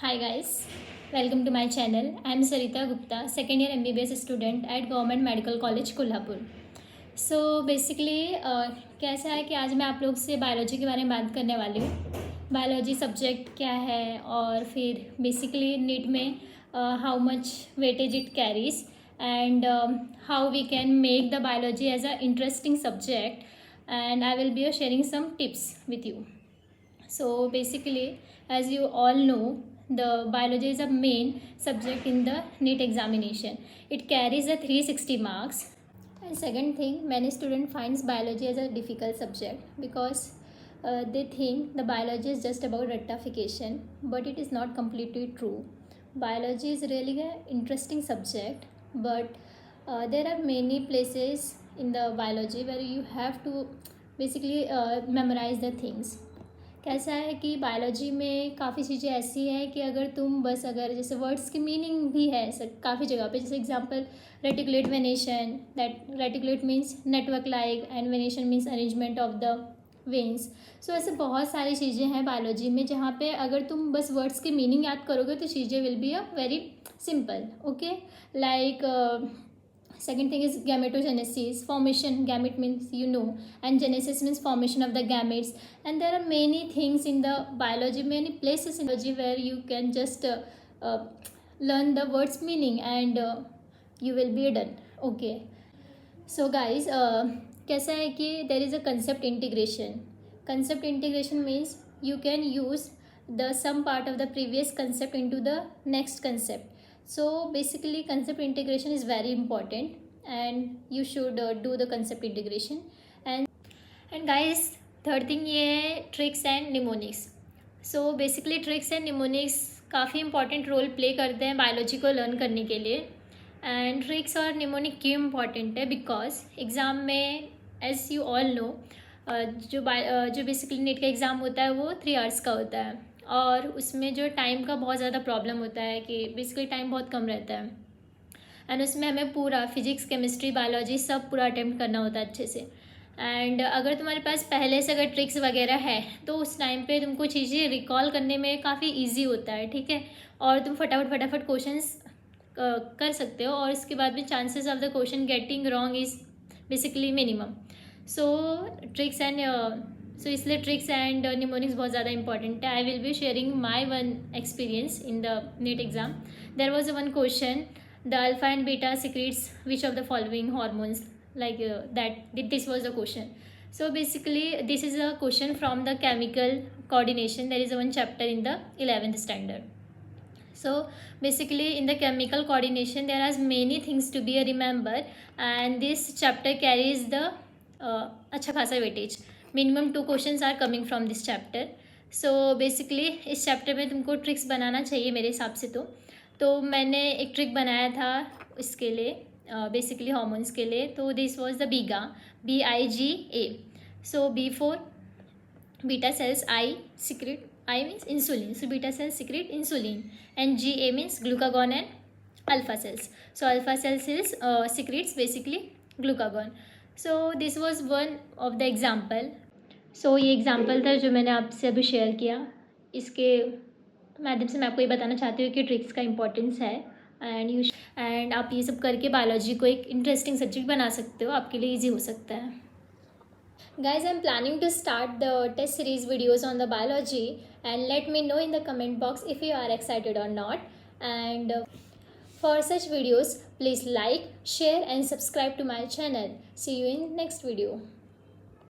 Hi guys, welcome to my channel. I am Sarita Gupta, second year MBBS student at Government Medical College Kolhapur. So basically कैसा है कि आज मैं आप लोग से बायोलॉजी के बारे में बात करने वाली हूँ. बायोलॉजी सब्जेक्ट क्या है और फिर बेसिकली नीट में how much weightage it carries and how we can make the biology as a interesting subject and I will be sharing some tips with you. So basically, as you all know, the biology is a main subject in the NEET examination. It carries a 360 marks. And second thing, many student finds biology as a difficult subject because they think the biology is just about rectification, but it is not completely true. Biology is really an interesting subject, but there are many places in the biology where you have to basically memorize the things. कैसा है कि biology में काफ़ी चीज़ें ऐसी हैं कि अगर तुम बस अगर जैसे वर्ड्स की मीनिंग भी है काफ़ी जगह पे, जैसे example reticulate venation, that reticulate means network like and venation means arrangement of the veins. So ऐसे बहुत सारी चीज़ें हैं बायोलॉजी में जहाँ पे अगर तुम बस वर्ड्स की मीनिंग याद करोगे तो चीज़ें will be a very simple. Okay, like second thing is gametogenesis, formation. Gamete means and genesis means formation of the gametes. And there are many things in the biology, many places in biology where you can just learn the words meaning and you will be done. Okay, so guys, कैसा है कि there is a concept integration. Concept integration means you can use the some part of the previous concept into the next concept. So basically concept integration is very important and you should do the concept integration. And guys, third thing ये है tricks and mnemonics. So basically tricks and mnemonics काफ़ी important role play करते हैं biology को learn करने के लिए. And tricks और निमोनिक क्यों इम्पॉर्टेंट है? बिकॉज एग्ज़ाम में एज यू ऑल नो जो बेसिकली नीट का एग्ज़ाम होता है वो 3 आवर्स का होता है और उसमें जो टाइम का बहुत ज़्यादा प्रॉब्लम होता है कि बेसिकली टाइम बहुत कम रहता है एंड उसमें हमें पूरा फिजिक्स केमिस्ट्री बायोलॉजी सब पूरा अटेम्प्ट करना होता है अच्छे से. एंड अगर तुम्हारे पास पहले से अगर ट्रिक्स वगैरह है तो उस टाइम पे तुमको चीज़ें रिकॉल करने में काफ़ी इजी होता है. ठीक है, और तुम फटाफट क्वेश्चंस कर सकते हो और इसके बाद भी chances of the question getting wrong is basically minimum. So tricks and इसलिए ट्रिक्स एंड निमोनिक्स बहुत ज़्यादा इंपॉर्टेंट है. I will be sharing my one experience in the NEET exam. There was one question, the alpha and beta secretes which of the following hormones, like this was the question. So basically this is a question from the chemical coordination. There is one chapter in the 11th standard. So basically in the chemical coordination there are many things to be remembered and this chapter carries the अच्छा खासा weightage. Minimum 2 questions are coming from this chapter. So basically इस chapter में तुमको tricks बनाना चाहिए मेरे हिसाब से. तो मैंने एक ट्रिक बनाया था इसके लिए बेसिकली हार्मोन्स के लिए. तो this was the BIGA, BIGA. So B4 beta cells I secrete, I means insulin, so beta cells secrete insulin and GA means glucagon and alpha cells. So alpha cells secretes basically glucagon. So this was one of the example. So ये example था जो मैंने आपसे अभी share किया. इसके माध्यम से मैं आपको ये बताना चाहती हूँ कि ट्रिक्स का इंपॉर्टेंस है एंड आप ये सब करके बायोलॉजी को एक इंटरेस्टिंग सब्जेक्ट बना सकते हो, आपके लिए ईजी हो सकता है. Guys, I'm planning to start the test series videos on the biology and let me know in the comment box if you are excited or not. And for such videos, please like, share and subscribe to my channel. See you in next video.